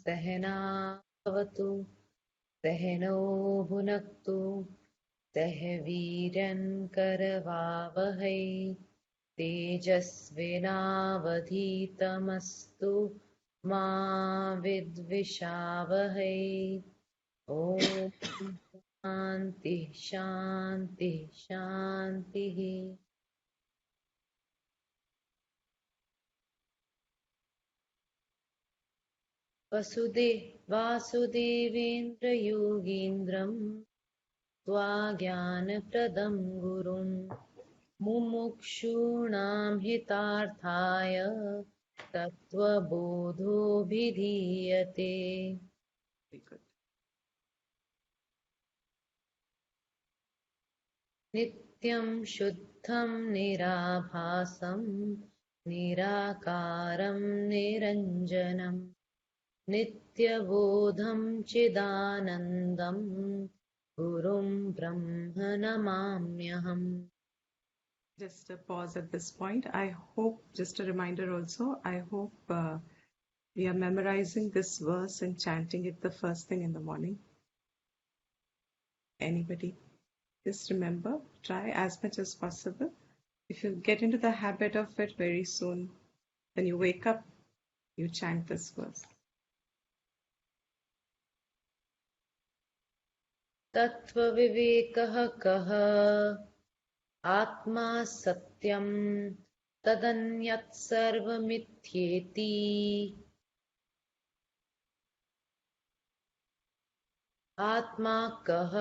सहना भवतु सहनौ भुनक्तु सह वीर्यङ्करवावहै तेजस्विनावधीतमस्तु मा विद्विषावहै। ॐ शान्ति शान्ति शान्तिः। वासुदेवेन्द्रयोगीन्द्रं त्वाज्ञानप्रदं गुरुं मुमुक्षूणां हितार्थाय तत्त्वबोधोऽभिधीयते। Very good. नित्यं शुद्धं निराभासं निराकारं निरञ्जनम् नित्यबोधं चिदानन्दं गुरुं ब्रह्म नमाम्यहम्। Just a pause at this point. I hope, just a reminder also, I hope we are memorizing this verse and chanting it the first thing in the morning. Anybody? Just remember, try as much as possible. If you get into the habit of it very soon, when you wake up, you chant this verse. तत्त्वविवेकः कः आत्मा सत्यं तदन्यत् सर्वमिथ्येति। आत्मा कः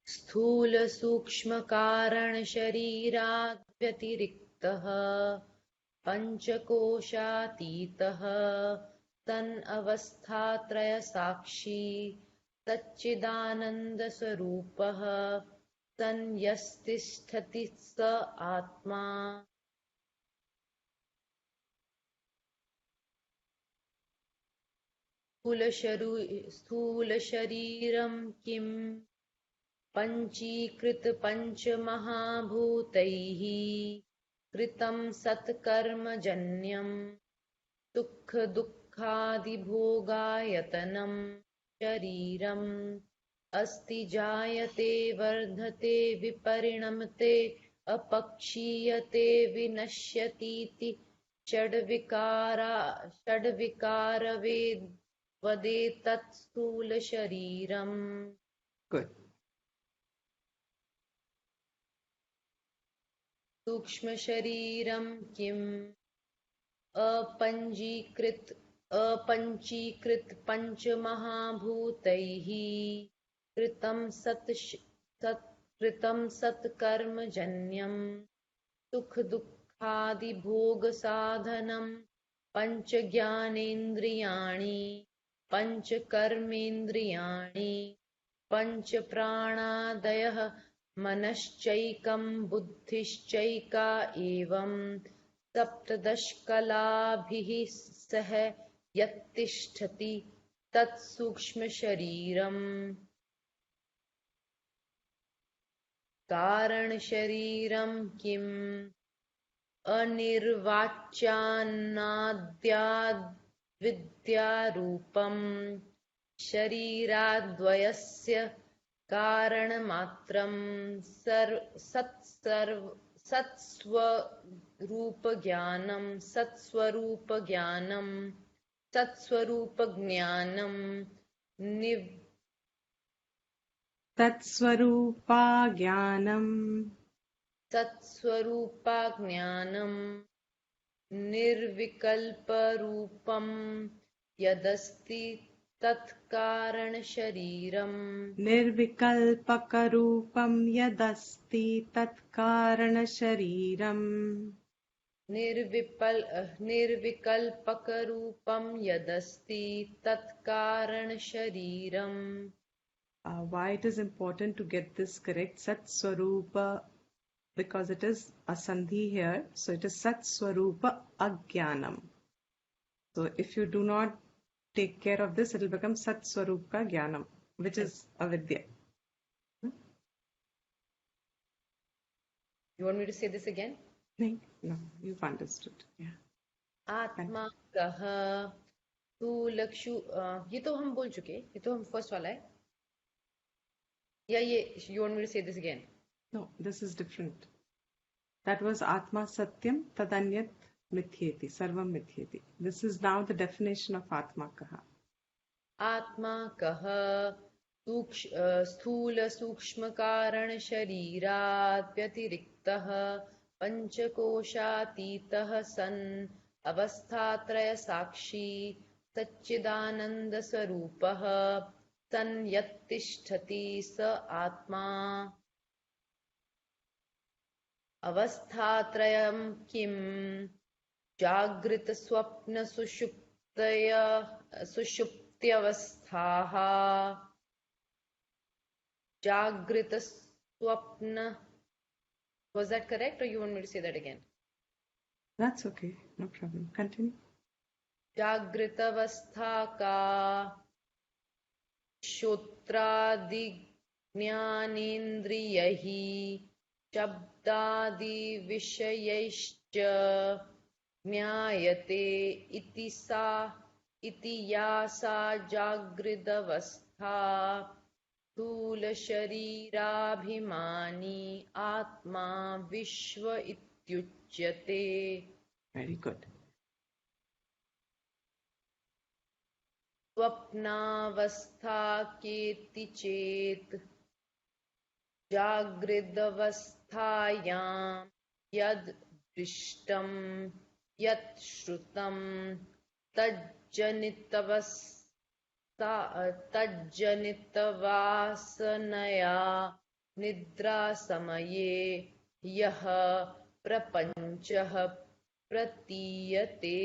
स्थूलसूक्ष्मकारणशरीराद् व्यतिरिक्तः पञ्चकोशातीतः तन् अवस्थात्रयसाक्षी सच्चिदानन्दस्वरूपः तन् यस्तिष्ठति स आत्मा। स्थूलशरीरं किम् पञ्चीकृतपञ्चमहाभूतैः कृतं सत्कर्मजन्यं दुःखादिभोगायतनं शरीरम् अस्ति जायते वर्धते विपरिणमते अपक्षीयते विनश्यतीति षड्विकारवेदेतत् स्थूलशरीरम्। Good. सूक्ष्मशरीरं किम् अपञ्चीकृत पञ्चमहाभूतैः कृतं सत्कर्मजन्यं सुखदुःखादिभोगसाधनं पञ्चज्ञानेन्द्रियाणि पञ्चकर्मेन्द्रियाणि पञ्चप्राणादयः मनश्चैकं बुद्धिश्चैका एवं सप्तदशकलाभिः सह यत्तिष्ठति तत् सूक्ष्मशरीरम्। कारणशरीरं किम् अनिर्वाच्यान्नाद्याद्विद्यारूपं शरीराद्वयस्य कारणमात्रं सत्स्वरूपज्ञानं निर्विकल्परूपं यदस्ति तत्कारणशरीरम्। निर्विकल्पकरूपं यदस्ति तत्कारणशरीरम्। निर्विकल्पकरूपं यदस्ति तत्कारणशरीरम्। Why it is important to get this correct, Sat Swarupa, because it is a sandhi here, so it is Sat Swarupa Ajnanam. So if you do not take care of this, it will become Sat Swarupa Jnanam, which is avidya. You want me to say this again? No, you've understood. Yeah. Atma kaha ये तो हम बोल चुके, ये तो हम first वाला है, या ये you want me to say this again? No, this is different. That was Atma Satyam Tadanyat Mithyeti, Sarvam Mithyeti. This is now the definition of Atma Kaha. आत्मा कः स्थूल सूक्ष्म कारण शरीरात् व्यतिरिक्तः पंचकोशातीतः सन् अवस्थात्रय साक्षी सच्चिदानंद स्वरूपः सन् यत्तिष्ठति स आत्मा अवस्थात्रयं किं जागृत स्वप्न सुषुप्त्यवस्थाः जागृत स्वप्न. Was that correct, or you want me to say that again? That's okay, no problem. Continue. जागृत अवस्था का श्रोत्रादि ज्ञानेन्द्रियैः शब्दादि विषयैश्च ज्ञायते इति या सा जागृदवस्था स्थूलशरीराभिमानी आत्मा विश्व इत्युच्यते. Very good. स्वप्नावस्था केति चेत् जागृदवस्थायां यद् दृष्टं यत् श्रुतं तज्जनितवासनया निद्रासमये यः प्रपञ्चः प्रतीयते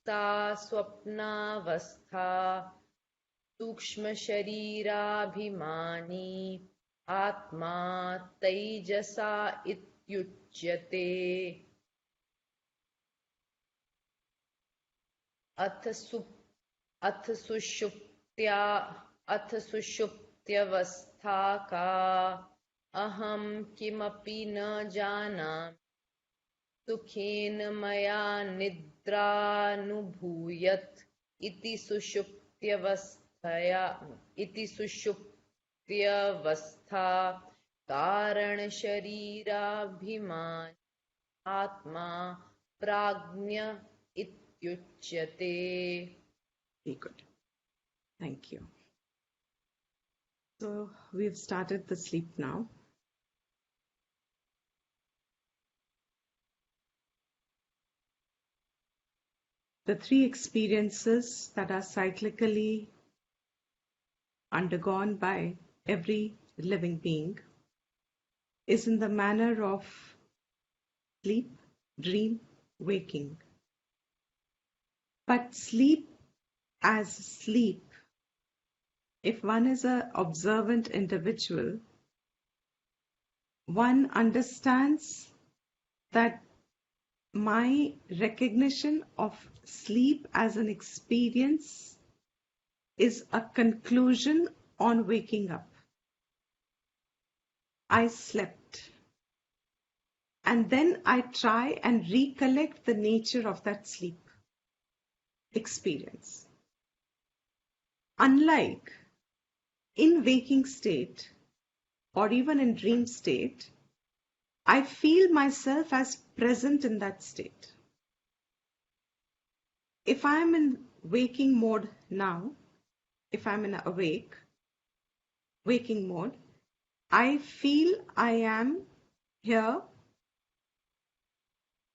सा स्वप्नावस्था सूक्ष्मशरीराभिमानी आत्मा तैजसा इत्युच्यते. अथ सुषुप्त्यवस्था का अहं किमपि न जानामि सुखेन मया निद्रानुभूयत इति सुषुप्त्यवस्था कारण शरीराभिमान आत्मा प्राज्ञ इत्युच्यते. Very good. Thank you. So we've started the sleep now. The three experiences that are cyclically undergone by every living being is in the manner of sleep, dream, waking. But sleep as sleep, if one is an observant individual, one understands that my recognition of sleep as an experience is a conclusion on waking up. I slept, and then I try and recollect the nature of that sleep experience. Unlike in waking state or even in dream state, I feel myself as present in that state. If I am in waking mode now, if I'm in waking mode, I feel I am here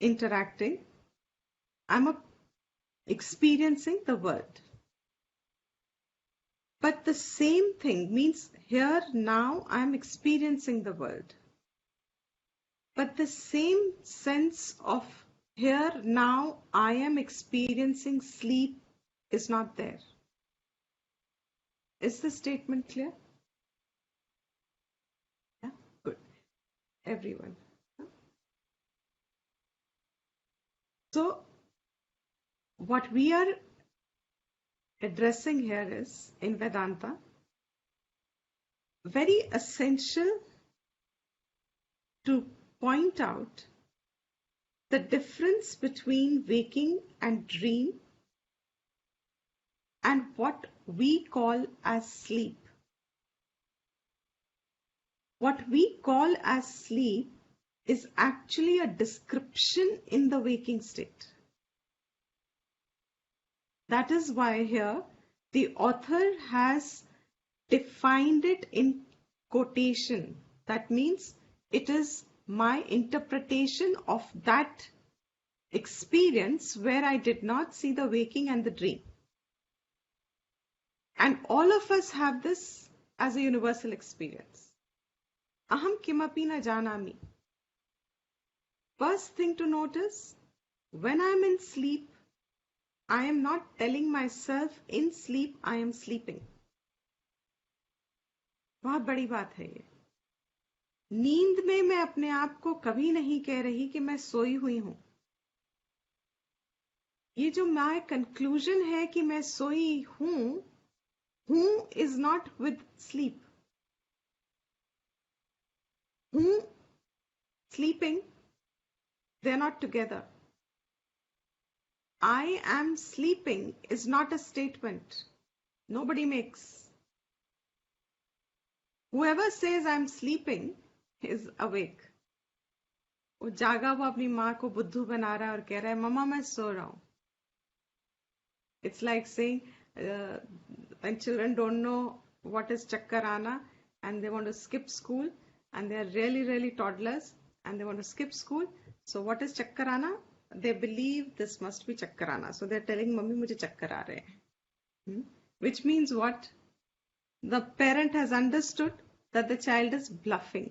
interacting. I'm experiencing the world. But the same thing means here now I'm experiencing the world. But the same sense of here now I am experiencing sleep is not there. Is the statement clear? Yeah, good. Everyone. So what we are addressing here is in Vedanta very essential to point out the difference between waking and dream and what we call as sleep. What we call as sleep is actually a description in the waking state. That is why here the author has defined it in quotation. That means it is my interpretation of that experience where I did not see the waking and the dream. And all of us have this as a universal experience. Aham kimapi na janami. First thing to notice, when I am in sleep, I am not telling myself in sleep I am sleeping. बहुत बड़ी बात है ये. नींद में मैं अपने आप को कभी नहीं कह रही कि मैं सोई हुई हूं. ये जो माय कंक्लूजन है कि मैं सोई हूं is not with sleep. Who sleeping, they're not together. I am sleeping is not a statement. Nobody makes. Whoever says I'm sleeping is awake. वो जागा वो अपनी माँ को बुद्धू बना रहा है और कह रहा है मम्मा मैं सो रहा हूँ. It's like saying when children don't know what is chakkarana and they want to skip school and they are really toddlers and they want to skip school. So what is chakkarana? They believe this must be chakkarana. So they're telling mummy mujhe chakkar aa rahe hain. Which means what? The parent has understood that the child is bluffing.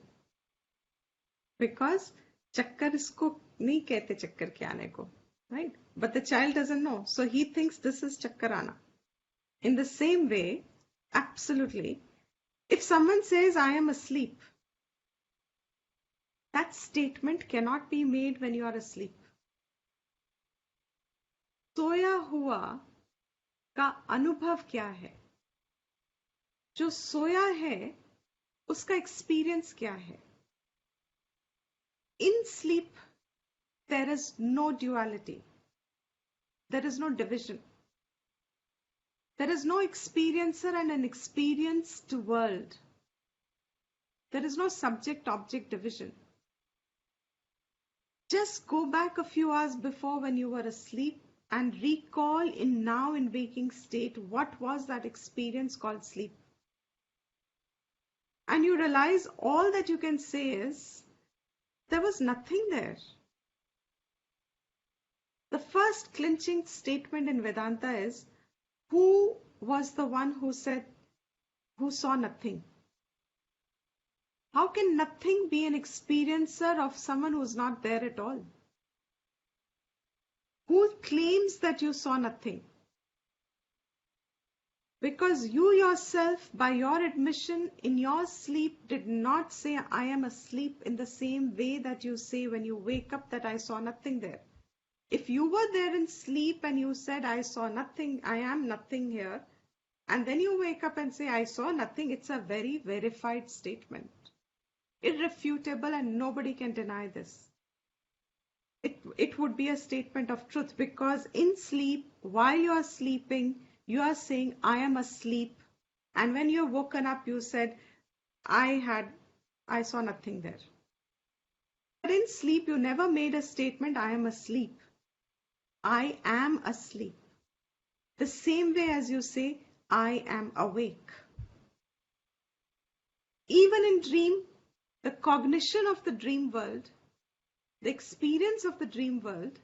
Because chakkar isko nahi kehte chakkar ke aane ko. Right? But the child doesn't know. So he thinks this is chakkarana. In the same way, absolutely, if someone says I am asleep, that statement cannot be made when you are asleep. सोया हुआ का अनुभव क्या है? जो सोया है उसका experience क्या है? In sleep, there is no duality. There is no division. There is no experiencer and an experienced world. There is no subject-object division. Just go back a few hours before when you were asleep and recall now in waking state what was that experience called sleep. And you realize all that you can say is there was nothing there. The first clinching statement in Vedanta is who was the one who saw nothing? How can nothing be an experiencer of someone who is not there at all? Who claims that you saw nothing? Because you yourself, by your admission in your sleep, did not say, I am asleep in the same way that you say when you wake up that I saw nothing there. If you were there in sleep and you said, I saw nothing, I am nothing here, and then you wake up and say, I saw nothing, it's a very verified statement. Irrefutable, and nobody can deny this. It would be a statement of truth, because in sleep, while you are sleeping, you are saying, I am asleep. And when you're woken up, you said, I saw nothing there. But in sleep, you never made a statement, I am asleep. I am asleep. The same way as you say, I am awake. Even in dream, the cognition of the dream world, the experience of the dream world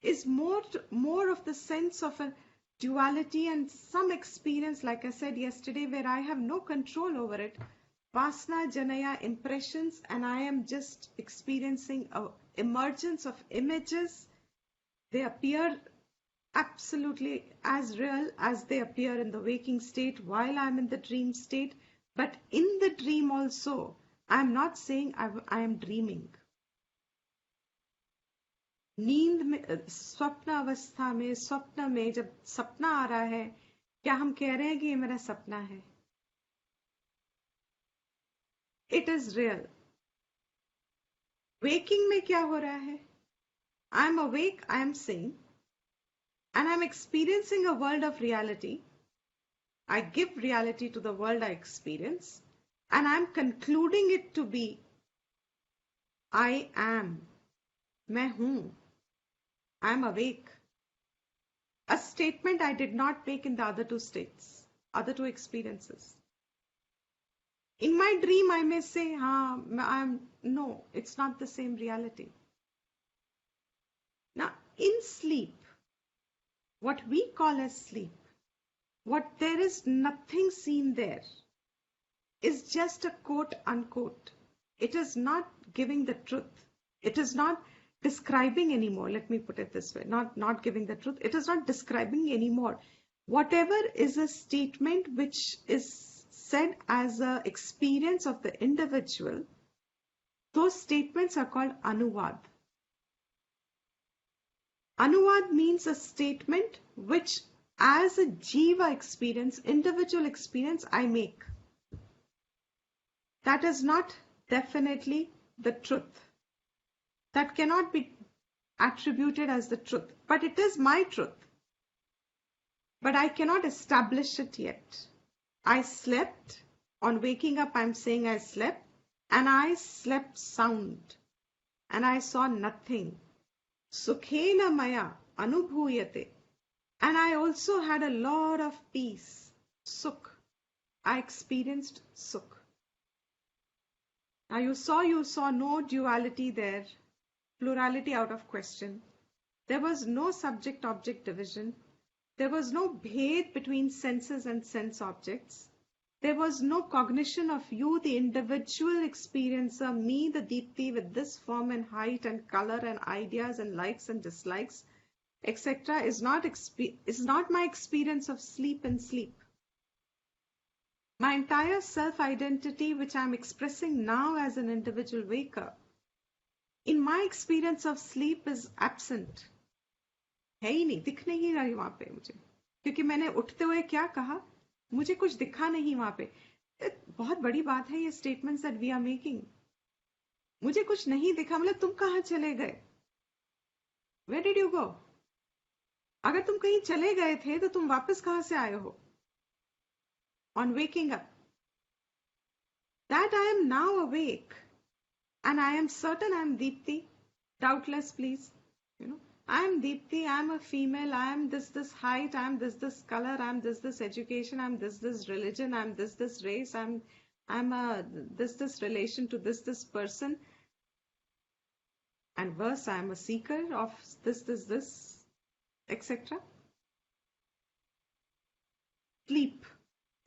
is more of the sense of a duality and some experience, like I said yesterday, where I have no control over it. Vasna Janaya impressions, and I am just experiencing an emergence of images. They appear absolutely as real as they appear in the waking state while I'm in the dream state. But in the dream also, I'm not saying I am dreaming. नींद में, स्वप्न अवस्था में, स्वप्न में जब सपना आ रहा है, क्या हम कह रहे हैं कि ये मेरा सपना है? It is real. Waking में क्या हो रहा है? I'm awake, I'm seeing, and I'm experiencing a world of reality. I give reality to the world I experience, and I'm concluding it to be I am. मैं हूँ. I'm awake. A statement I did not make in the other two states, other two experiences. In my dream, I may say, no, it's not the same reality. Now, in sleep, what we call as sleep, what there is nothing seen there, is just a quote unquote. It is not giving the truth. It is not describing anymore. Let me put it this way. Not giving the truth. It is not describing anymore. Whatever is a statement which is said as an experience of the individual, those statements are called anuvad. Anuvad means a statement which as a jiva experience, individual experience, I make. That is not definitely the truth. That cannot be attributed as the truth. But it is my truth. But I cannot establish it yet. I slept. On waking up, I'm saying I slept. And I slept sound. And I saw nothing. Sukhena maya anubhuyate. And I also had a lot of peace. Sukh. I experienced sukh. Now you saw no duality there. Plurality out of question. There was no subject-object division. There was no bhed between senses and sense objects. There was no cognition of you, the individual experiencer, me, the Deepti, with this form and height and color and ideas and likes and dislikes, etc. is not my experience of sleep and sleep. My entire self-identity, which I'm expressing now as an individual waker, in my experience of sleep is absent. है ही नहीं, दिख नहीं रही वहां पे मुझे, क्योंकि मैंने उठते हुए क्या कहा, मुझे कुछ दिखा नहीं वहां पे. बहुत बड़ी बात है ये statements that we are making. मुझे कुछ नहीं दिखा, मतलब तुम कहां चले गए? Where did you go? अगर तुम कहीं चले गए थे तो तुम वापस कहां से आए हो? On waking up, that I am now awake and I am certain I am Deepti. Doubtless, please. I am Deepti, I am a female, I am this height, I am this color, I am this education, I am this religion, I am this race, I am a this relation to this person. And worse, I am a seeker of this, etc. Sleep,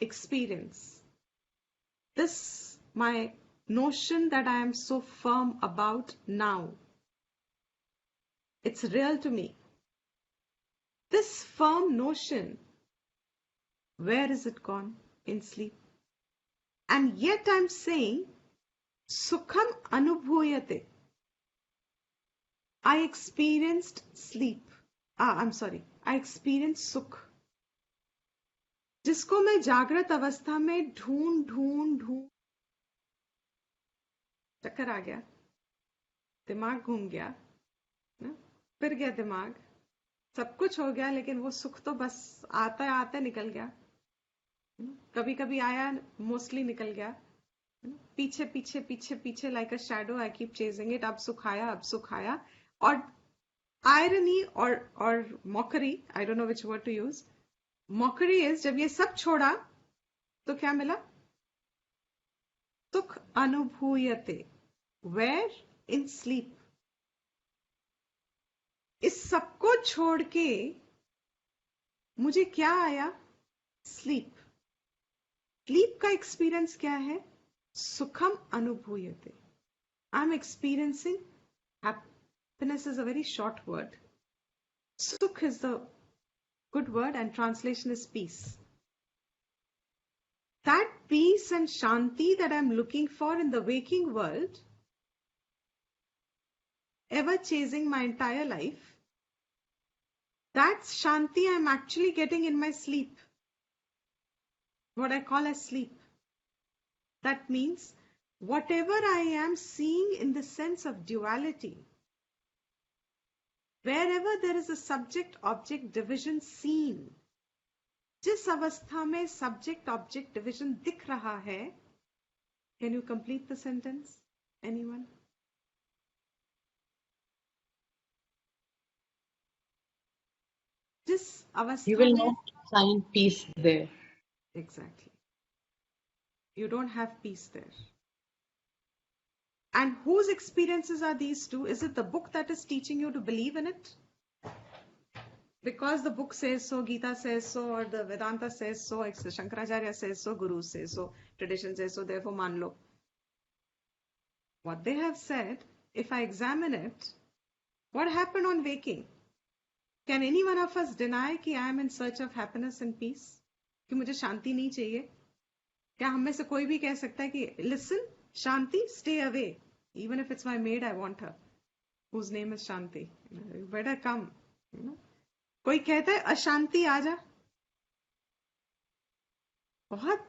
experience. This, my notion that I am so firm about now. It's real to me. This firm notion, where is it gone? In sleep. And yet I'm saying, Sukham Anubhuyate. I experienced sleep. I experienced Sukh. जिसको मैं जागृत अवस्था में ढूंढ चक्कर आ गया, दिमाग घूम गया, फिर गया दिमाग, सब कुछ हो गया, लेकिन वो सुख तो बस आते निकल गया. कभी कभी आया, मोस्टली निकल गया. पीछे like a shadow I keep chasing it. अब सुख आया. और आयरनी और mockery, I don't know which word to use. Mockery is, जब ये सब छोड़ा तो क्या मिला? सुख अनुभूयते. वेयर? In sleep. इस सबको छोड़ के मुझे क्या आया? स्लीप. स्लीप का एक्सपीरियंस क्या है? सुखम अनुभूयते. I am experiencing happiness is a very short word. Sukh is the good word and translation is peace. That peace and shanti that I'm looking for in the waking world, ever chasing my entire life, that shanti I'm actually getting in my sleep. What I call as sleep. That means whatever I am seeing in the sense of duality, wherever there is a subject-object division seen, जिस अवस्था में subject object division दिख रहा है, can you complete the sentence? Anyone? जिस You अवस्था will में, not find peace there. exactly, you don't have peace there. And whose experiences are these two? Is it the book that is teaching you to believe in it? Because the book says so, Gita says so, or the Vedanta says so, Shankaracharya says so, Guru says so, tradition says so, therefore man lo. What they have said, if I examine it, what happened on waking? Can any one of us deny कि I am in search of happiness and peace? कि मुझे शांति नहीं चाहिए? क्या हम में से कोई भी कह सकता है कि listen, Shanti, stay away. Even if it's my maid, I want her. Whose name is Shanti? You better come. You know? कोई कहता है अशांति आ जा? बहुत,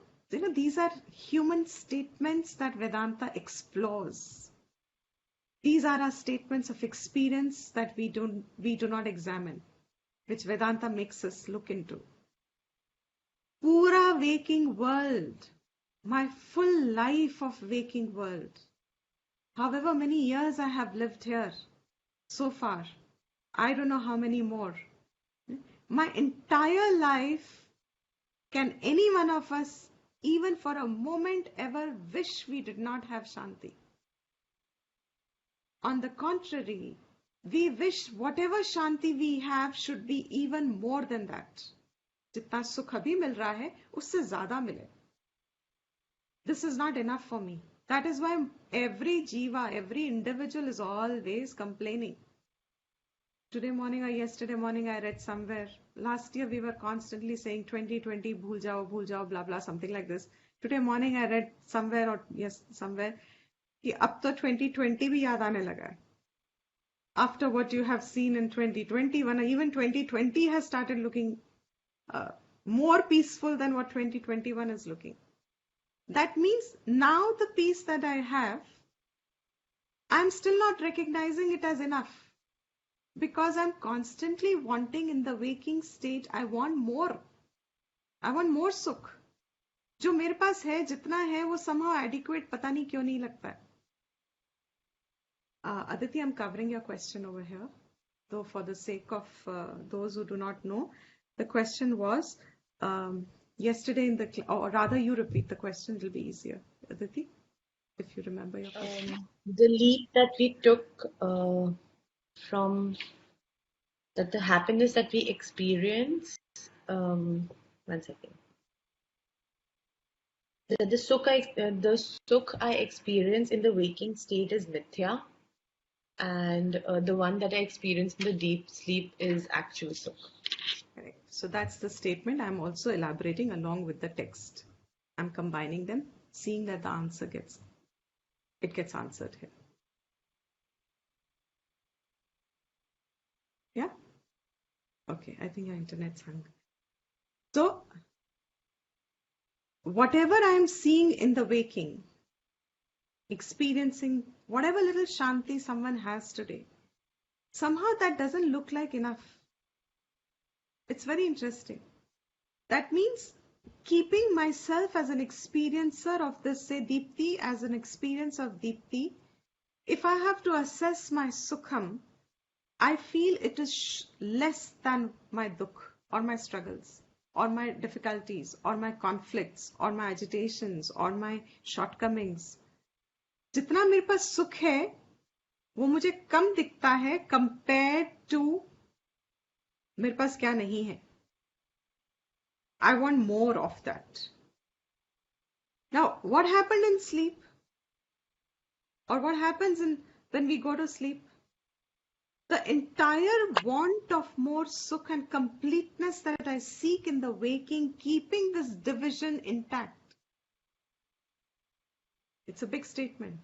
these are human statements that Vedanta explores. These are our statements of experience that we do not examine, which Vedanta makes us look into. Pura waking world, my full life of waking world, however many years I have lived here so far, I don't know how many more. My entire life, can any one of us, even for a moment, ever wish we did not have Shanti? On the contrary, we wish whatever Shanti we have should be even more than that. जितना सुख अभी मिल रहा है, उससे ज़्यादा मिले. This is not enough for me. That is why every jiva, every individual is always complaining. Today morning or yesterday morning I read somewhere, last year we were constantly saying 2020 bhul jao, blah blah, something like this. Today morning I read somewhere, or yes, somewhere, कि अब तो 2020 भी याद आने लगा है. After what you have seen in 2021, even 2020 has started looking more peaceful than what 2021 is looking. That means now the peace that I have, I'm still not recognizing it as enough. Because I'm constantly wanting in the waking state, I want more. I want more sukh. जो मेरे पास है, जितना है, वो somehow adequate, पता नहीं क्यों नहीं लगता है. Aditi, I'm covering your question over here. Though for the sake of those who do not know, the question was yesterday in the class, or rather you repeat the question, it'll be easier. Aditi, if you remember your question. The leap that we took from that the happiness that we experience, one second. The sukh I experience in the waking state is mithya, and the one that I experience in the deep sleep is actual sukh. Correct. So that's the statement. I'm also elaborating along with the text. I'm combining them, seeing that the answer gets answered here. Yeah? Okay, I think your internet's hung. So, whatever I'm seeing in the waking, experiencing whatever little Shanti someone has today, somehow that doesn't look like enough. It's very interesting. That means keeping myself as an experiencer of this, say, Deepti, as an experience of Deepti, if I have to assess my sukham, I feel it is less than my dukh, or my struggles, or my difficulties, or my conflicts, or my agitations, or my shortcomings. जितना मेरे पास सुख है, वो मुझे कम दिखता है compared to मेरे पास क्या नहीं है. I want more of that. Now, what happened in sleep? Or what happens when we go to sleep? The entire want of more sukh and completeness that I seek in the waking, keeping this division intact. It's a big statement.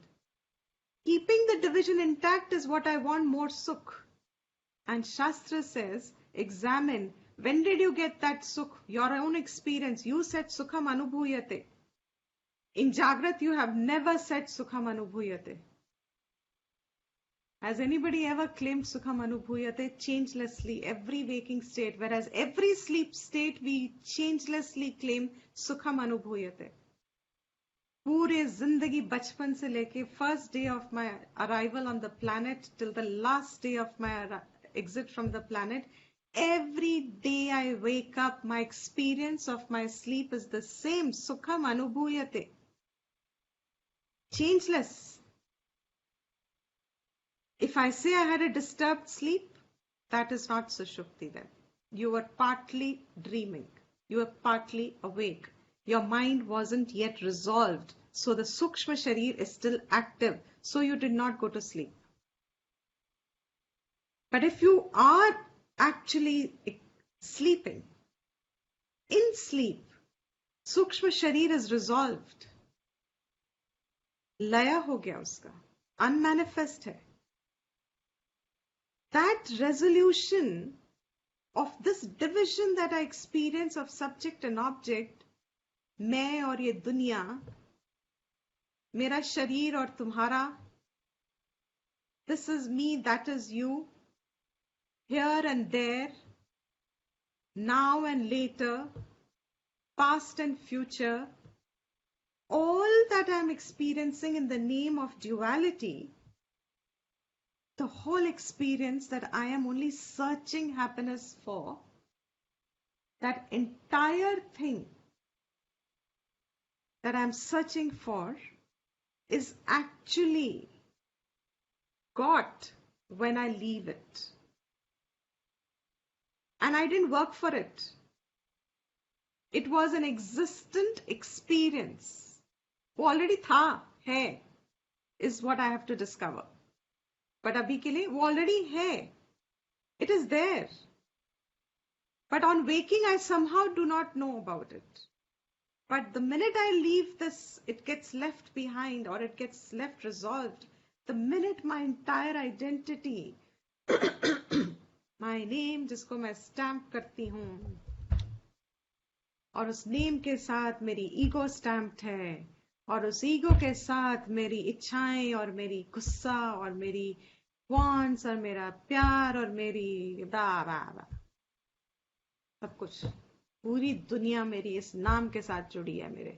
Keeping the division intact is what I want, more sukh. And Shastra says, examine, when did you get that sukh? Your own experience. You said sukham anubhuyate. In Jagrat, you have never said sukham anubhuyate. Has anybody ever claimed Sukham Anubhuyate changelessly, every waking state, whereas every sleep state we changelessly claim Sukham Anubhuyate? पूरे जिंदगी बचपन से लेके first day of my arrival on the planet till the last day of my exit from the planet, every day I wake up, my experience of my sleep is the same. Sukham Anubhuyate. Changeless. If I say I had a disturbed sleep, that is not Sushupti then. You were partly dreaming. You were partly awake. Your mind wasn't yet resolved. So the Sukshma Sharir is still active. So you did not go to sleep. But if you are actually sleeping, in sleep, Sukshma Sharir is resolved. Laya ho gaya uska. Unmanifest hai. That resolution of this division that I experience of subject and object, मैं और ये दुनिया, मेरा शरीर और तुम्हारा, this is me, that is you, here and there, now and later, past and future, all that I'm experiencing in the name of duality, the whole experience that I am only searching happiness for, that entire thing that I'm searching for is actually got when I leave it. And I didn't work for it. It was an existent experience. वो already था, है, is what I have to discover. But अभी के लिए वो already है. It is there. But on waking, I somehow do not know about it. But the minute I leave this, it gets left behind or it gets left resolved. The minute my entire identity, my name, जिसको मैं stamp करती हूँ, और उस name के साथ मेरी ego stamped है, और उस ego के साथ मेरी इच्छाएं और मेरी गुस्सा और मेरी wants और मेरा प्यार और मेरी सब कुछ, पूरी दुनिया मेरी इस नाम के साथ जुड़ी है मेरे,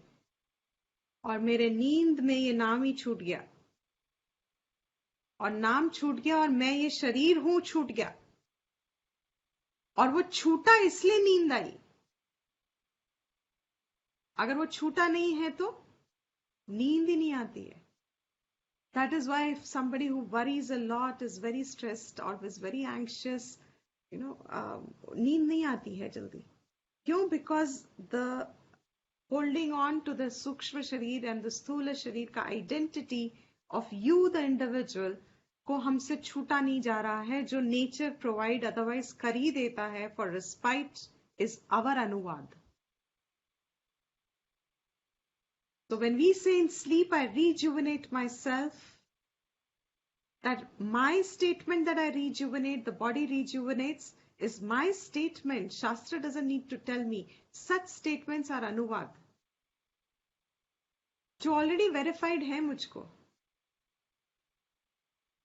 और मेरे नींद में ये नाम ही छूट गया, और नाम छूट गया, और मैं ये शरीर हूं छूट गया, और वो छूटा इसलिए नींद आई. अगर वो छूटा नहीं है तो नींद ही नहीं आती है. That is why if somebody who worries a lot, is very stressed or is very anxious, नींद नहीं आती है जल्दी. क्यों? Because the holding on to the Sukshma Sharir and the Sthula Sharir का identity of you, the individual, को हमसे छूटा नहीं जा रहा है, जो nature provide otherwise कर ही देता है for respite is our अनुवाद. So when we say in sleep, I rejuvenate myself, that my statement that I rejuvenate, the body rejuvenates, is my statement. Shastra doesn't need to tell me. Such statements are anuvad, जो already verified है मुझको.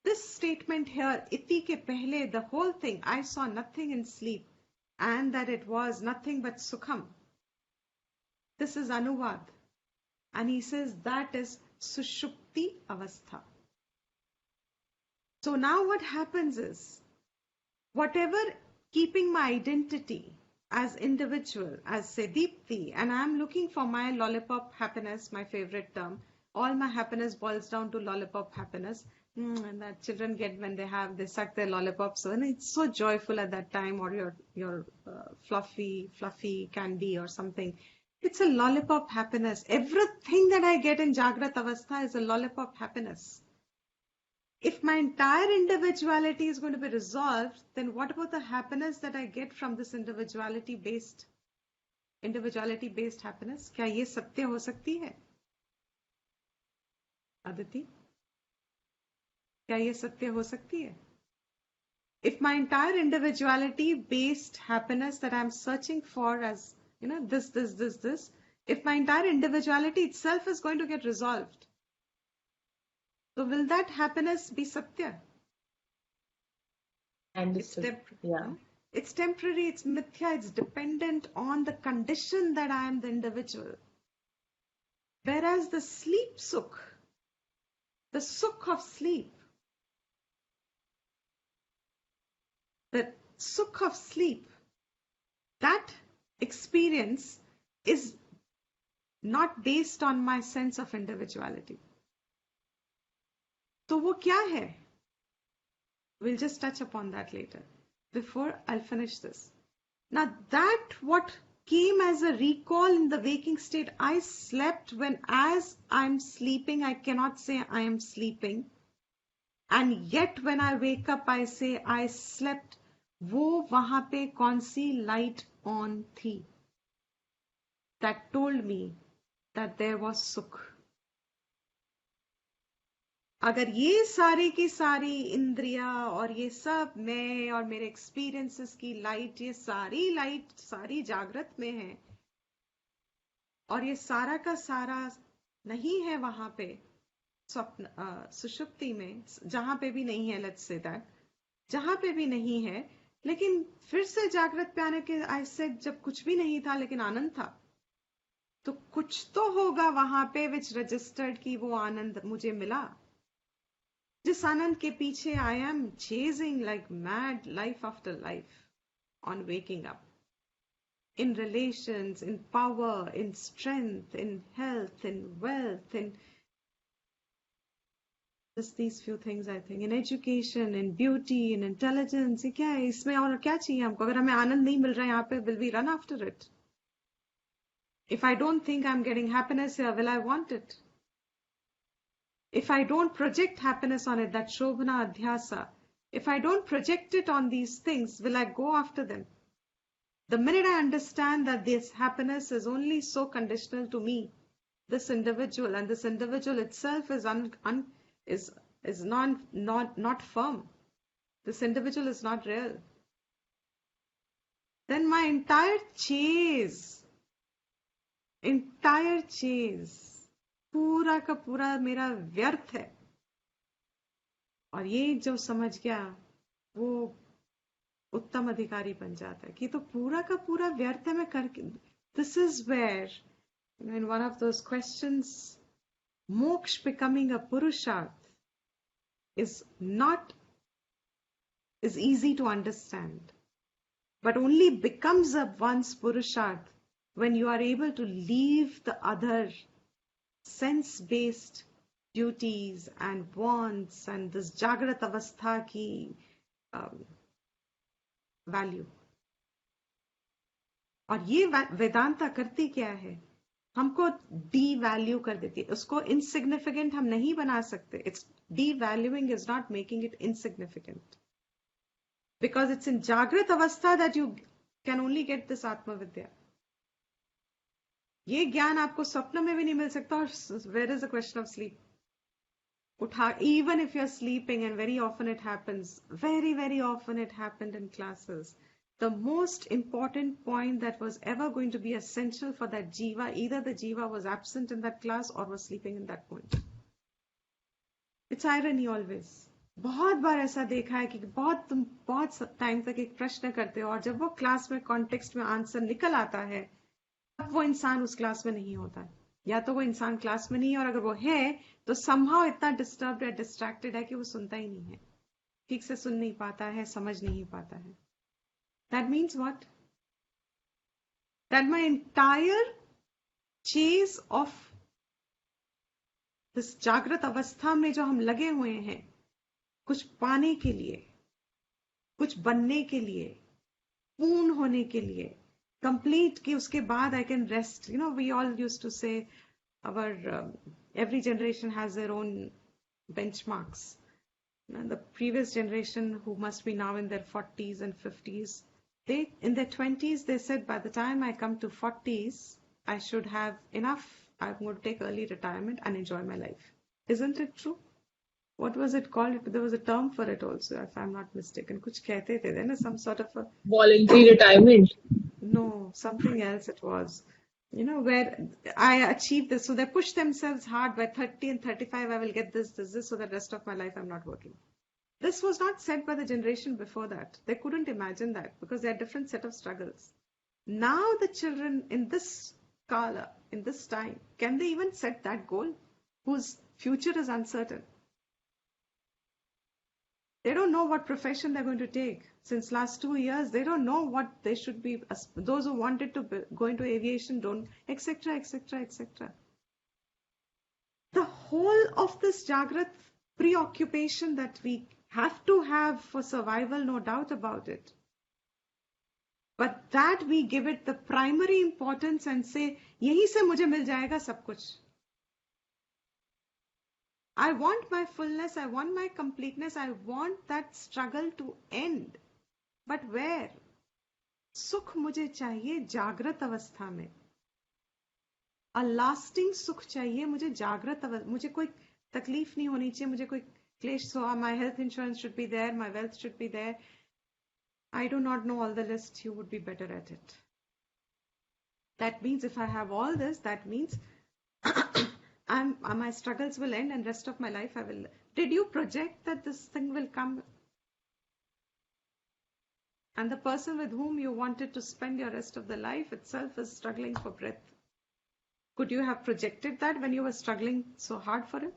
This statement here, iti के पहले, the whole thing, I saw nothing in sleep, and that it was nothing but sukham. This is anuvad. And he says that is Sushupti avastha. So now what happens is, whatever keeping my identity as individual, as say Deepti, and I'm looking for my lollipop happiness, my favorite term, all my happiness boils down to lollipop happiness. And that children get when they suck their lollipops, and it's so joyful at that time, or your fluffy candy or something. It's a lollipop happiness. Everything that I get in Jagrat Avastha is a lollipop happiness. If my entire individuality is going to be resolved, then what about the happiness that I get from this individuality-based happiness? क्या ये सत्य हो सकती है? Aditi? क्या ये सत्य हो सकती है? If my entire individuality-based happiness that I'm searching for as, this, if my entire individuality itself is going to get resolved, so will that happiness be satya? Understood. Yeah. It's temporary, it's mithya, it's dependent on the condition that I am the individual. Whereas the sleep sukh, the sukh of sleep, the sukh of sleep, that experience is not based on my sense of individuality. So वो क्या है? We'll just touch upon that later. Before I'll finish this. Now that what came as a recall in the waking state, I slept when as I'm sleeping, I cannot say I am sleeping. And yet when I wake up, I say I slept. वो वहां पे कौन सी light on थी? That told me that there was sukh. अगर ये सारी की सारी इंद्रिया और ये सब मैं और मेरे एक्सपीरियंसेस की लाइट, ये सारी लाइट सारी जागृत में है और ये सारा का सारा नहीं है वहां पे स्वप्न सुषुप्ति में, जहां पे भी नहीं है, लेट्स से दैट, जहां पे भी नहीं है, लेकिन फिर से जागृत पे आने के आई सेड जब कुछ भी नहीं था लेकिन आनंद था, तो कुछ तो होगा वहां पे विच रजिस्टर्ड की वो आनंद मुझे मिला, जिस आनंद के पीछे I am chasing like mad life after life on waking up, in relations, in power, in strength, in health, in wealth, in just these few things, I think, in education, in beauty, in intelligence. ये क्या है इसमें, और क्या चाहिए हमको? अगर हमें आनंद नहीं मिल रहा है यहाँ पे, will we run after it? If I don't think I'm getting happiness here, will I want it? If I don't project happiness on it, that Shobhana Adhyasa, if I don't project it on these things, will I go after them? The minute I understand that this happiness is only so conditional to me, this individual, and this individual itself is not firm, this individual is not real, then my entire chase, पूरा का पूरा मेरा व्यर्थ है. और ये जो समझ गया वो उत्तम अधिकारी बन जाता है कि तो पूरा का पूरा व्यर्थ है मैं करके. This is where, in one of those questions, moksha becoming a purusharth is easy to understand, but only becomes a one's purusharth when you are able to leave the other sense-based duties and wants and this jagrat avastha ki value. और ये वेदांता करती क्या है? हमको D value कर देती है, उसको इनसिग्निफिकेंट हम नहीं बना सकते. It's the valuing is not making it insignificant, because it's in जागृत अवस्था that you can only get this आत्मविद्या. ये ज्ञान आपको स्वप्न में भी नहीं मिल सकता. और where is the question of sleep? Even if you're sleeping, and very often it happens, very often it happened in classes, the most important point that was ever going to be essential for that jiva, either the jiva was absent in that class or was sleeping in that point. It's irony always. बहुत बार ऐसा देखा है कि बहुत time तक एक प्रश्न करते हो और जब वो क्लास में कॉन्टेक्स्ट में आंसर निकल आता है तब वो इंसान उस क्लास में नहीं होता है, या तो वो इंसान क्लास में नहीं है, और अगर वो है तो somehow इतना डिस्टर्ब्ड या डिस्ट्रैक्टेड है कि वो सुनता ही नहीं है, ठीक से सुन नहीं पाता है, समझ नहीं पाता है. That means what? That my entire chase of this जागृत अवस्था में जो हम लगे हुए हैं कुछ पाने के लिए, कुछ बनने के लिए, पूर्ण होने के लिए, कंप्लीट कि उसके बाद I can rest. You know, we all used to say our every generation has their own benchmarks. The previous generation, who must be now in their 40s and 50s, they in their 20s they said by the time I come to 40s I should have enough, I'm going to take early retirement and enjoy my life. Isn't it true? What was it called? There was a term for it also, if I'm not mistaken. कुछ कहते थे ना, some sort of a voluntary retirement. No, something else it was. You know, where I achieved this, so they push themselves hard. By 30 and 35 I will get this, so that rest of my life I'm not working. This was not said by the generation before that. They couldn't imagine that because they had different set of struggles. Now the children in this kala, in this time, can they even set that goal? Whose future is uncertain. They don't know what profession they're going to take. Since last 2 years, they don't know what they should be. Those who wanted to go into aviation don't, etc., etc., etc. The whole of this Jagrat preoccupation that we have to have for survival, no doubt about it. But that we give it the primary importance and say, yahi se mujhe mil jayega sab kuch. I want my fullness, I want my completeness, I want that struggle to end. But where? Sukh mujhe chahiye jagrat avastha mein. A lasting sukh chahiye mujhe jagrat avastha. Mujhe koi takleef nahi honi chahiye, mujhe koi klesh. So my health insurance should be there, my wealth should be there. I do not know all the list, you would be better at it. That means if I have all this, that means my struggles will end and rest of my life I will. Did you project that this thing will come? And the person with whom you wanted to spend your rest of the life itself is struggling for breath. Could you have projected that when you were struggling so hard for it?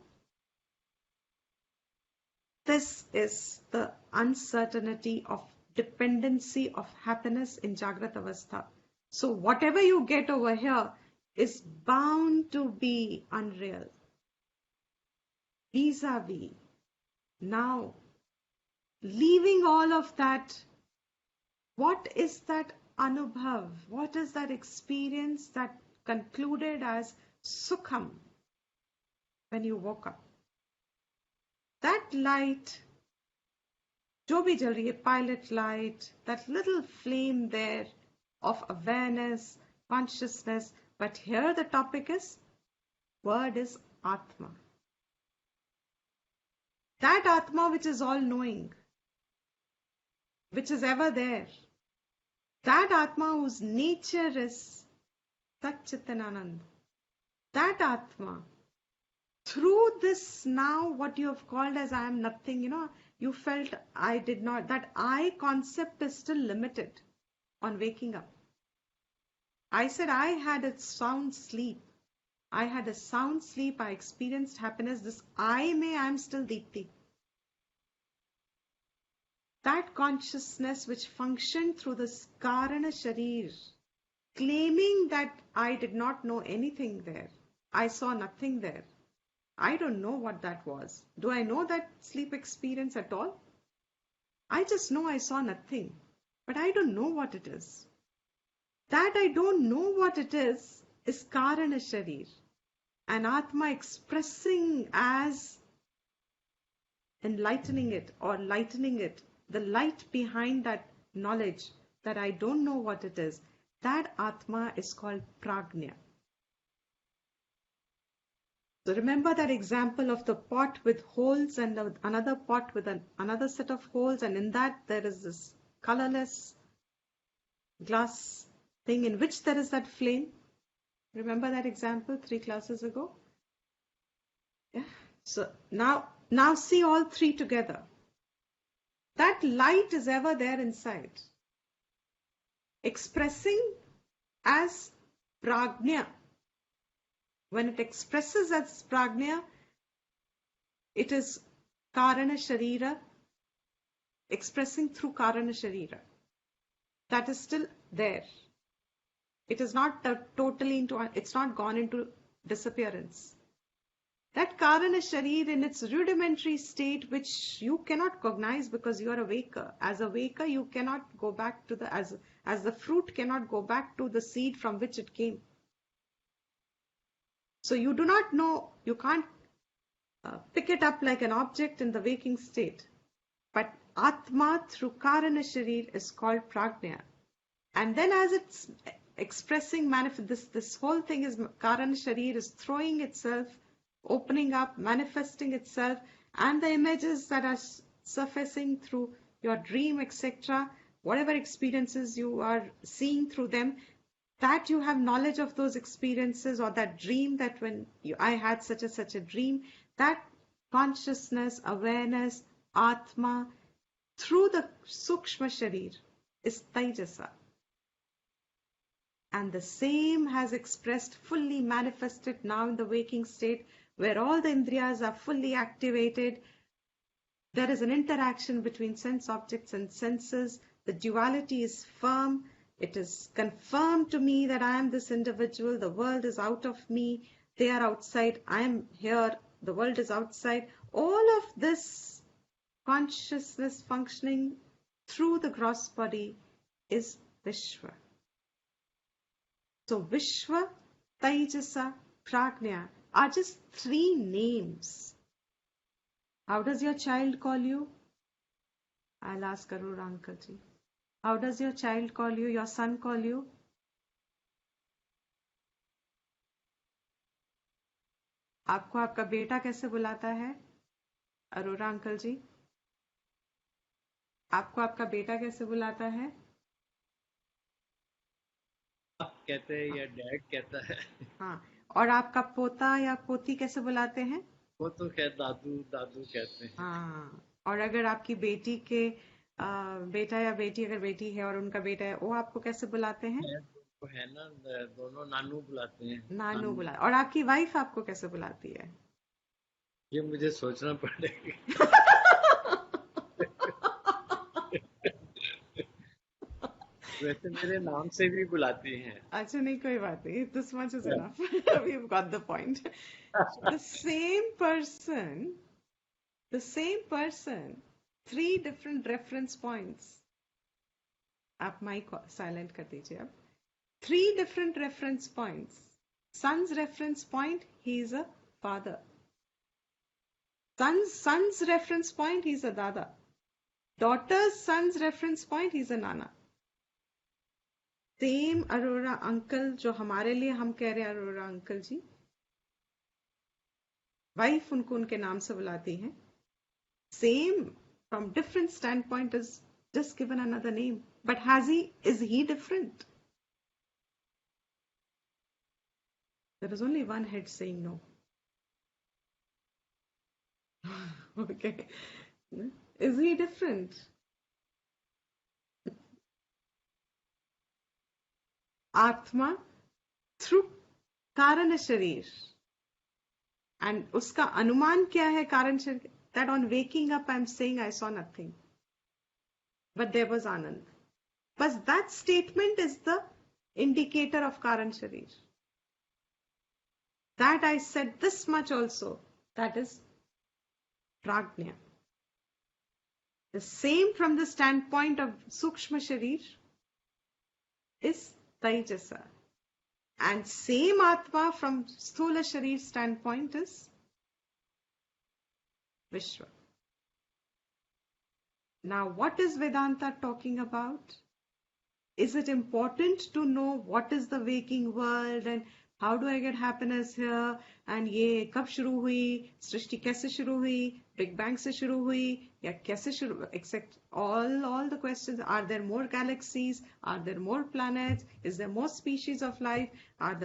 This is the uncertainty of dependency of happiness in Jagrat Avastha. So whatever you get over here is bound to be unreal. Vis-a-vis. Now, leaving all of that, what is that anubhav? What is that experience that concluded as sukham when you woke up? That light, jo bhi jal rahi hai, pilot light, that little flame there of awareness, consciousness. But here the topic is, word is Atma. That Atma which is all-knowing, which is ever there. That Atma whose nature is Sat Chitananand. That Atma, through this now what you have called as I am nothing, you felt I did not, that I concept is still limited on waking up. I said I had a sound sleep. I had a sound sleep. I experienced happiness. This I am still Deepti. That consciousness which functioned through this Karana Sharir, claiming that I did not know anything there. I saw nothing there. I don't know what that was. Do I know that sleep experience at all? I just know I saw nothing. But I don't know what it is. That I don't know what it is Karana Sharir. And Atma expressing as enlightening it or lightening it. The light behind that knowledge that I don't know what it is. That Atma is called Prajna. So remember that example of the pot with holes and another pot with another set of holes, and in that there is this colorless glass thing in which there is that flame. Remember that example 3 classes ago? Yeah. So now see all three together. That light is ever there inside, expressing as Prajna. When it expresses as Prajna, it is Karana Sharira, expressing through Karana Sharira. That is still there. It is not totally it's not gone into disappearance. That Karana Sharir in its rudimentary state, which you cannot cognize because you are a waker. As a waker, you cannot go back to as the fruit cannot go back to the seed from which it came. So you do not know, you can't pick it up like an object in the waking state. But Atma through Karana Sharir is called Prajna. And then as it's expressing, this whole thing is Karana Sharir is throwing itself, opening up, manifesting itself, and the images that are surfacing through your dream, etc., whatever experiences you are seeing through them, that you have knowledge of those experiences or that dream that I had such a dream, that consciousness, awareness, Atma through the Sukshma Sharir is Taijasa. And the same has expressed, fully manifested now in the waking state, where all the Indriyas are fully activated. There is an interaction between sense objects and senses. The duality is firm. It is confirmed to me that I am this individual. The world is out of me. They are outside. I am here. The world is outside. All of this consciousness functioning through the gross body is Vishwa. So Vishwa, Taijasa, Prajna are just three names. How does your child call you? I'll ask Arora Uncle ji. How does your child call you? Your son call you? आपको आपका बेटा कैसे बुलाता है? Arora uncle जी, आपको आपका बेटा कैसे बुलाता है? आप कहते हैं या डैड कहता है? हाँ, और आपका पोता या पोती कैसे बुलाते हैं? वो तो खैर दादू दादू कहते हैं। हाँ, और अगर आपकी बेटी के बेटा या बेटी, अगर बेटी है और उनका बेटा है, वो आपको कैसे बुलाते हैं? वो है ना, दोनों नानू बुलाते हैं। नानू बुला। और आपकी वाइफ आपको कैसे बुलाती है? ये मुझे सोचना पड़ेगा। वैसे मेरे नाम से भी बुलाती हैं। अच्छा, नहीं, कोई बात नहीं, this much is enough. We've got the point. The same person, three different reference points. आप माइक साइलेंट कर दीजिए अब. Three different reference points. Son's reference point, he is a father. Son's reference point, he is a dada. Daughter's son's reference point, he is a nana. Same Arora uncle जो हमारे लिए हम कह रहे हैं अरोरा अंकल जी, वाइफ उनको उनके नाम से बुलाती हैं. Same from different stand point is just given another name, but is he different? There is only one head saying no. Okay. Is he different? आत्मा थ्रू कारण शरीर, एंड उसका अनुमान क्या है कारण शरीर? That on waking up I am saying I saw nothing but there was आनंद. बस that statement is the indicator of कारण शरीर. That I said this much also, that is प्राज्ञा. The same from the stand point of सूक्ष्म शरीर is Taijasa. And same Atma from Sthula Sharir standpoint is Vishwa. Now, what is Vedanta talking about? Is it important to know what is the waking world and how do I get happiness here? And ये कब शुरू हुई? सृष्टि कैसे शुरू हुई? Big Bang से शुरू हुई या कैसे शुरू? Except all the questions. Are there more galaxies? Are there more planets? Is there more species of life?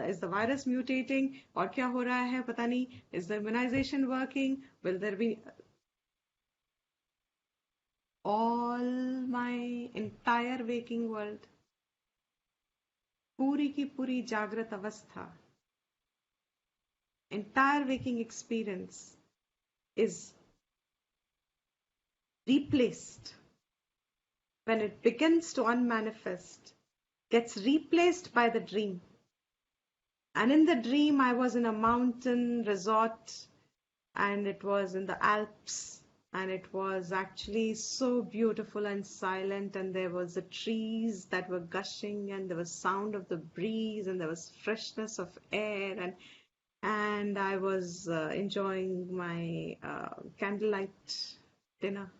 Is the virus mutating? और क्या हो रहा है पता नहीं? Is the immunization working? Will there be? All my entire waking world, पूरी की पूरी जागृत अवस्था, entire waking experience is replaced when it begins to unmanifest, gets replaced by the dream. And in the dream, I was in a mountain resort, and it was in the Alps, and it was actually so beautiful and silent, and there was the trees that were gushing, and there was sound of the breeze, and there was freshness of air, and I was enjoying my candlelight dinner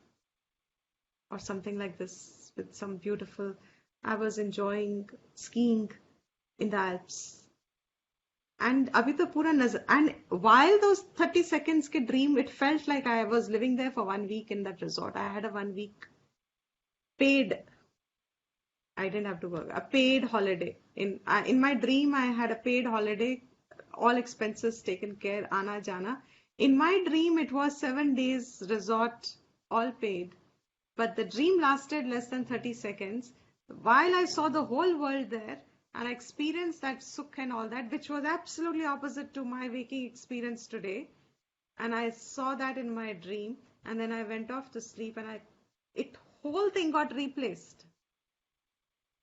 or something like this with some beautiful. I was enjoying skiing in the Alps. And abhi to pura nazar. And while those 30 seconds ke dream, it felt like I was living there for 1 week in that resort. I had a 1 week paid. I didn't have to work. A paid holiday. In my dream, I had a paid holiday. All expenses taken care, ana jana. In my dream, it was 7 days resort all paid. But the dream lasted less than 30 seconds. While I saw the whole world there and I experienced that sukh and all that, which was absolutely opposite to my waking experience today. And I saw that in my dream, and then I went off to sleep, and it whole thing got replaced.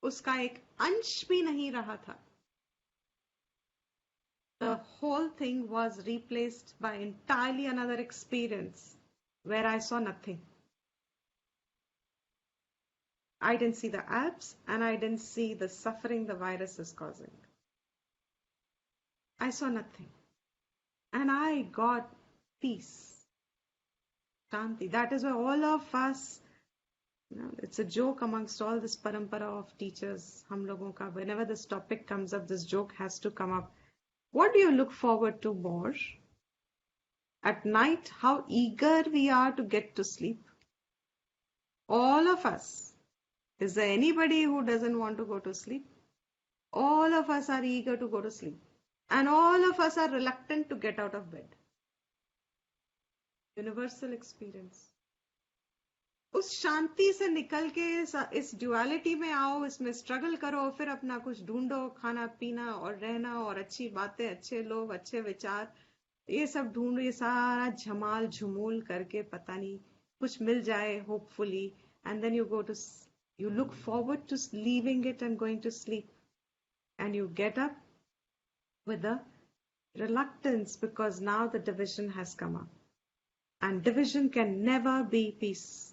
उसका एक अंश भी नहीं रहा था. The whole thing was replaced by entirely another experience where I saw nothing. I didn't see the abs, and I didn't see the suffering the virus is causing. I saw nothing. And I got peace. Shanti. That is why all of us, it's a joke amongst all this parampara of teachers, hum logon ka, whenever this topic comes up, this joke has to come up. What do you look forward to more? At night, how eager we are to get to sleep. All of us. Is there anybody who doesn't want to go to sleep? All of us are eager to go to sleep. And all of us are reluctant to get out of bed. Universal experience. उस शांति से निकल के इस duality में आओ, इसमें struggle करो, फिर अपना कुछ ढूंढो, खाना पीना और रहना और अच्छी बातें, अच्छे लोग, अच्छे विचार, ये सब ढूंढो, ये सारा झमाल झुमूल करके पता नहीं कुछ मिल जाए, hopefully, and then you look forward to leaving it and going to sleep, and you get up with a reluctance because now the division has come up. And division can never be peace.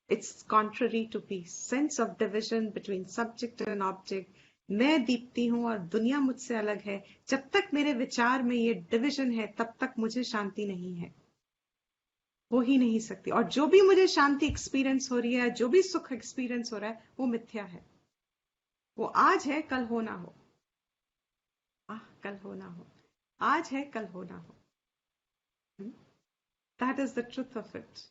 It's contrary to peace. Sense of division between subject and object. मैं दीप्ति हूं और दुनिया मुझसे अलग है. जब तक मेरे विचार में ये डिविजन है, तब तक मुझे शांति नहीं है. हो ही नहीं सकती. और जो भी मुझे शांति एक्सपीरियंस हो रही है, जो भी सुख एक्सपीरियंस हो रहा है, वो मिथ्या है. वो आज है, कल हो ना हो. कल हो ना हो. आज है, कल हो ना हो. That is the truth of it.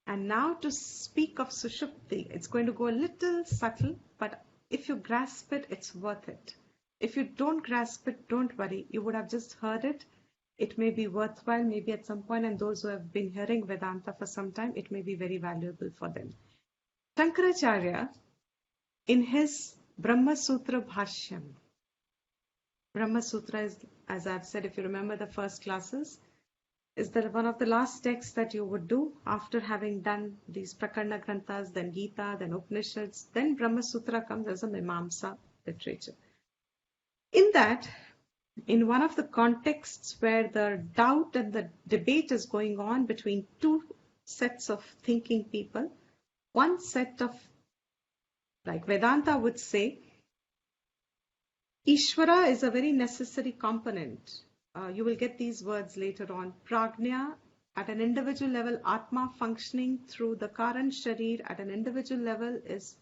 And now to speak of Sushupti, it's going to go a little subtle, but if you grasp it, it's worth it. If you don't grasp it, don't worry. You would have just heard it. It may be worthwhile, maybe at some point, and those who have been hearing Vedanta for some time, it may be very valuable for them. Shankaracharya, in his Brahma Sutra Bhashyam, Brahma Sutra is, as I've said, if you remember the first classes, is that one of the last texts that you would do after having done these Prakarna Granthas, then Gita, then Upanishads, then Brahma Sutra comes as a Mimamsa literature. In that, in one of the contexts where the doubt and the debate is going on between two sets of thinking people, one set of, like Vedanta would say, Ishvara is a very necessary component. You will get these words later on. Prajna, at an individual level, Atma functioning through the Karan Sharir at an individual level is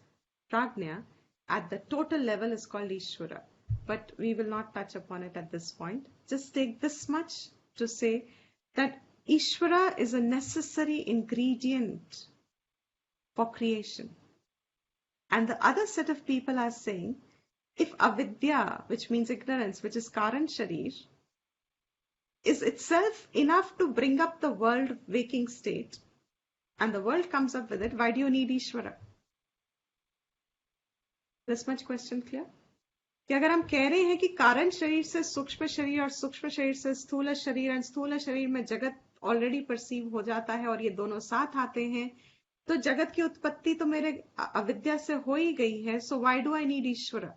Prajna. At the total level is called Ishvara. But we will not touch upon it at this point. Just take this much to say that Ishvara is a necessary ingredient for creation. And the other set of people are saying, if avidya, which means ignorance, which is Karan Sharir, is itself enough to bring up the world waking state, and the world comes up with it, why do you need Ishvara? This much question clear? कि अगर हम कह रहे हैं कि कारण शरीर से सूक्ष्म शरीर और सूक्ष्म शरीर से स्थूल शरीर और स्थूल शरीर में जगत ऑलरेडी परसीव हो जाता है और ये दोनों साथ आते हैं, तो जगत की उत्पत्ति तो मेरे अविद्या से हो ही गई है. So why do I need Ishvara?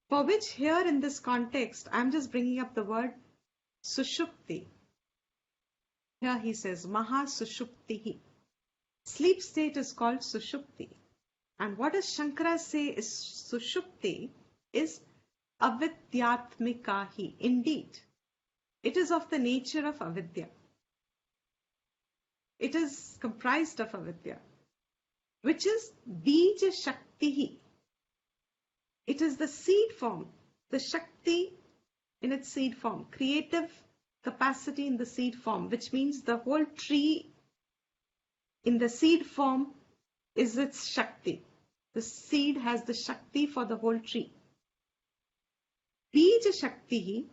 For which here in this context, I'm just bringing up the word Sushupti. Here he says, Maha Sushuptihi. Sleep state is called Sushupti. And what does Shankara say is Sushupti is avidyatmikahi. Indeed, it is of the nature of avidya. It is comprised of avidya, which is bija shaktihi. It is the seed form, the Shakti in its seed form, creative capacity in the seed form, which means the whole tree in the seed form is its Shakti. The seed has the Shakti for the whole tree. Bija Shakti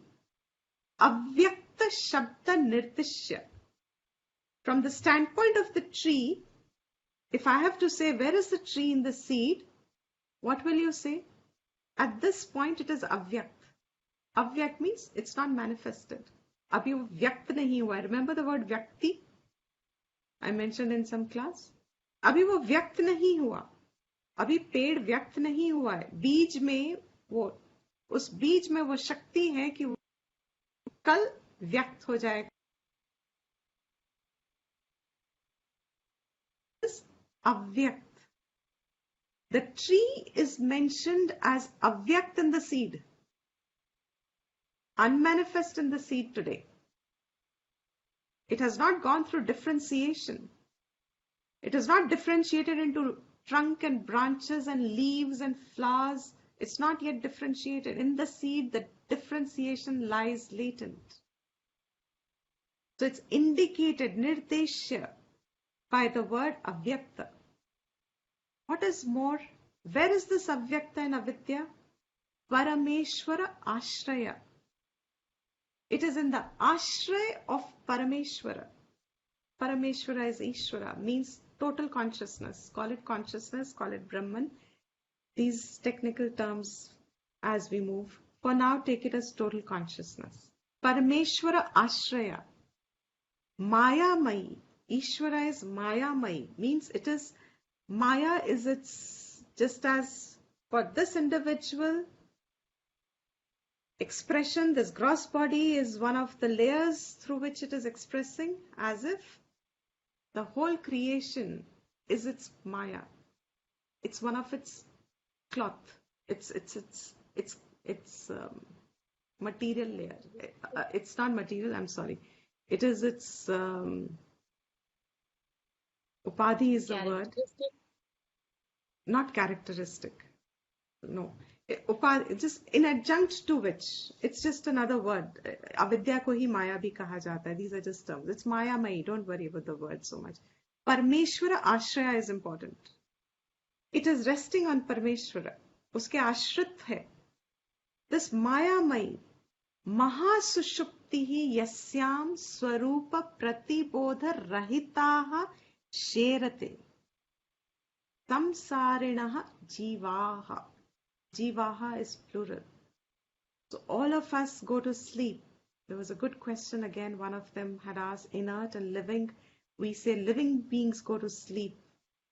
avyakta shabda nirtishya. From the standpoint of the tree, if I have to say where is the tree in the seed, what will you say? At this point it is avyakt. Avyakt means it's not manifested. Abhi wo vyakt nahi hua hai. Remember the word vyakti? I mentioned in some class. अभी वो व्यक्त नहीं हुआ, अभी पेड़ व्यक्त नहीं हुआ है. बीज में वो, उस बीज में वो शक्ति है कि वो कल व्यक्त हो जाएगा. अव्यक्त. The tree is mentioned as avyakt in the seed, unmanifest in the seed today. It has not gone through differentiation. It is not differentiated into trunk and branches and leaves and flowers. It's not yet differentiated. In the seed, the differentiation lies latent. So it's indicated, nirdeshya, by the word avyakta. What is more, where is this avyakta in avidya? Parameshwara ashraya. It is in the ashraya of Parameshwara. Parameshwara is Ishvara, means total consciousness. Call it consciousness, call it Brahman. These technical terms as we move. For now, take it as total consciousness. Parameshwara Ashraya. Mayamayi. Ishvara is Mayamayi, means it is, Maya is its, just as for this individual expression, this gross body is one of the layers through which it is expressing, as if the whole creation is its Maya. It's one of its cloth. It's material layer. It's not material, I'm sorry. It is its upadhi is the word. Not characteristic. No. Just in adjunct to which, it's just another word. Avidya ko hi Maya bhi kaha jata hai. These are just terms. It's Maya Mayi. Don't worry about the word so much. Parmeshwara Ashraya is important. It is resting on Parmeshwara. Uske ashrit hai. This Maya Mayi, Maha Sushupti yasyam swarupa pratibodha rahitaha sherate samsarinaha jivaha. Jivaha is plural. So all of us go to sleep. There was a good question again. One of them had asked, inert and living. We say living beings go to sleep.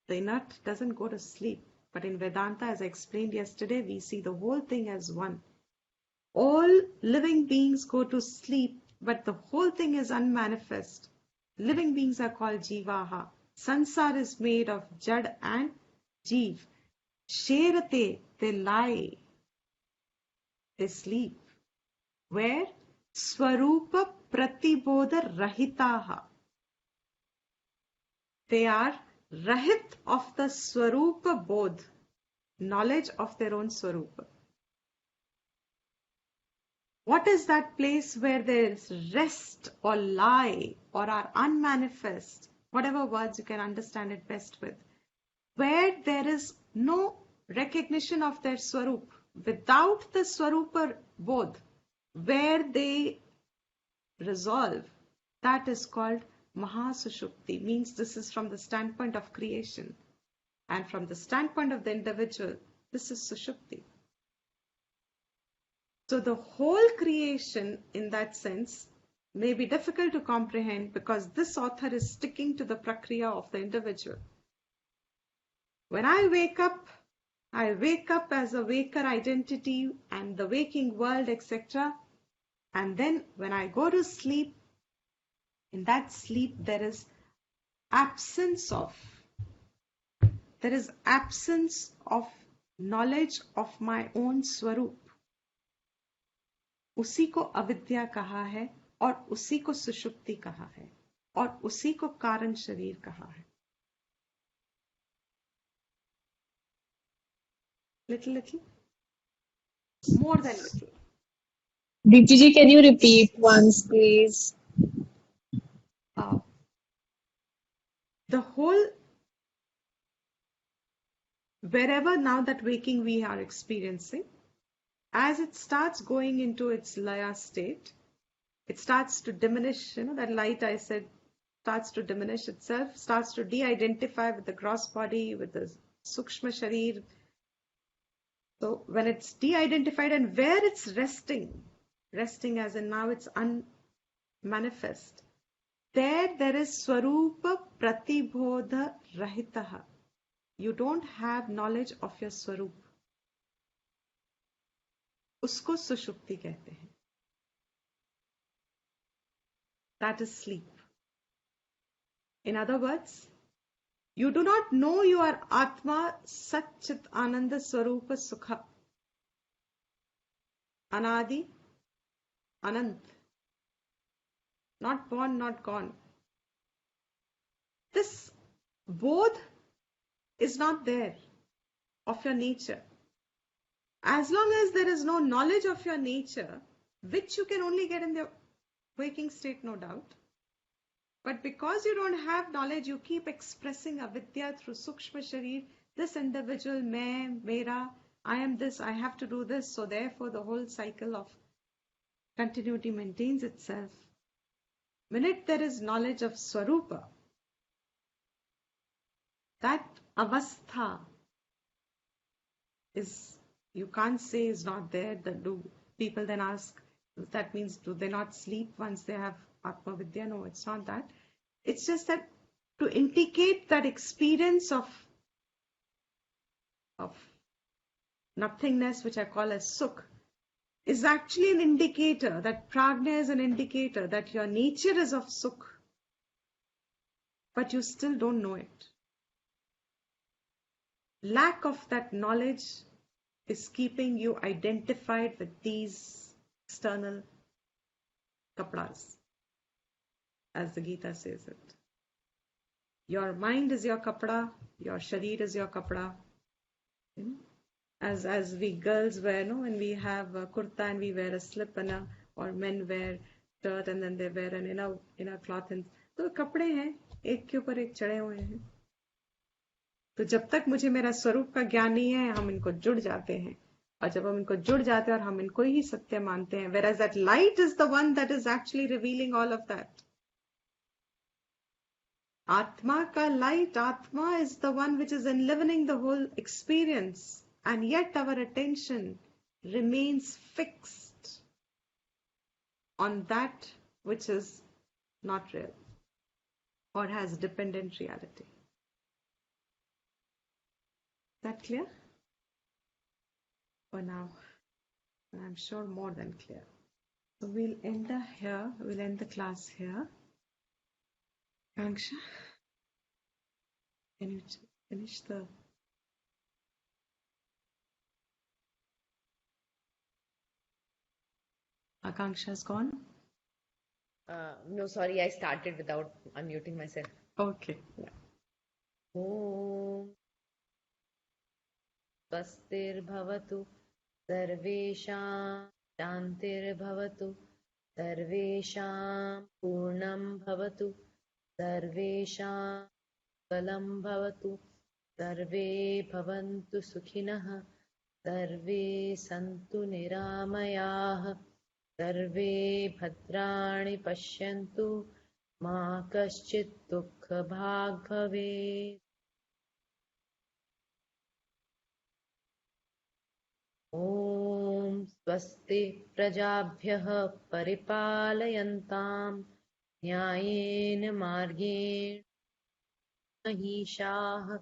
The inert doesn't go to sleep. But in Vedanta, as I explained yesterday, we see the whole thing as one. All living beings go to sleep, but the whole thing is unmanifest. Living beings are called Jivaha. Sansar is made of Jad and Jeev. Sherate, they lie, they sleep. Where? Swarupa Pratibodha Rahitaha. They are Rahit of the Swarupa Bodh, knowledge of their own Swarupa. What is that place where there is rest or lie or are unmanifest? Whatever words you can understand it best with. Where there is no recognition of their Swarup, without the Swarupa Bodh, where they resolve, that is called Mahasushupti. Means this is from the standpoint of creation. And from the standpoint of the individual, this is Sushupti. So the whole creation, in that sense, may be difficult to comprehend because this author is sticking to the prakriya of the individual. When I wake up as a waker identity and the waking world, etc. And then when I go to sleep, in that sleep there is absence of knowledge of my own Swarup. उसी को अविद्या कहा है और उसी को सुषुप्ति कहा है और उसी को कारण शरीर कहा है. Little, more than little. Deepti ji, can you repeat once, please? The whole, wherever now that waking we are experiencing, as it starts going into its laya state, it starts to diminish, that light I said starts to diminish itself, starts to de-identify with the gross body, with the Sukshma Sharir. So when it's de-identified and where it's resting as in now it's unmanifest, there is Swarupa Pratibodha Rahitaha. You don't have knowledge of your Swarup. Usko Sushupti कहते हैं. That is sleep. In other words, you do not know you are Atma Satchit Ananda Swarupa Sukha. Anadi, Anant. Not born, not gone. This bodh is not there of your nature. As long as there is no knowledge of your nature, which you can only get in the waking state, no doubt. But because you don't have knowledge, you keep expressing avidya through Sukshma Sharir, this individual, main, mera, I am this, I have to do this. So therefore the whole cycle of continuity maintains itself. Minute there is knowledge of Swarupa, that avastha is, you can't say is not there. Do people then ask, that means do they not sleep once they have Atma Vidya? No, it's not that. It's just that to indicate that experience of nothingness, which I call as Sukh, is actually an indicator, that prajna is an indicator that your nature is of Sukh, but you still don't know it. Lack of that knowledge is keeping you identified with these external kapdas, as the Gita says it. Your mind is your kapda, your sharir is your kapda. As we girls wear, no, when we have a kurta and we wear a slip and or men wear shirt and then they wear an inner cloth. तो कपड़े हैं, एक के ऊपर एक चढ़े हुए हैं. तो जब तक मुझे मेरा स्वरूप का ज्ञान नहीं है, हम इनको जुड़ जाते हैं. और जब हम इनको जुड़ जाते हैं और हम इनको ही सत्य मानते हैं, whereas that light is the one that is actually revealing all of that. Atma ka light, Atma is the one which is enlivening the whole experience. And yet our attention remains fixed on that which is not real or has dependent reality. Is that clear? For now, I'm sure more than clear. So we'll end the class here. Akanksha, can you finish the... Akanksha's gone? No, sorry, I started without unmuting myself. Okay. Yeah. Om Swastirбhavatu Sarvesham Shantirbhavatu Sarvesham Purnam Bhavatu Sarvesham Balam Bhavatu Sarve Bhavantu Sukhinah Sarve Santu Niramayah Sarve Bhadrani Pashyantu Ma Kaschit Dukha Bhag Bhavet. Om Swasti Prajabhyah Paripalayantam Nyayena Margena Mahishah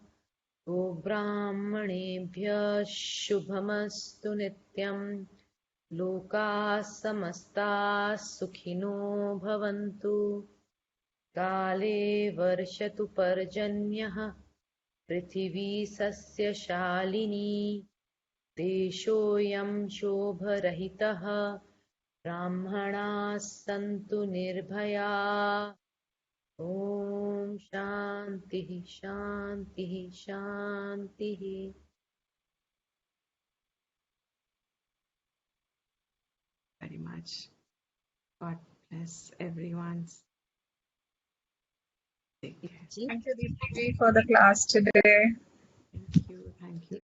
Gobrahmanebhyah Shubhamastu Nityam Loka Samasta Sukhino Bhavantu Kale Varshatu Parjanyah Prithivi Sasya Shalini Deshoyam Shobharahitah Brahmana Santu Nirbhaya. Om Shanti Shanti Shanti. Very much. God bless everyone. Take care. Thank you, Deepti, for the class today. Thank you. Thank you.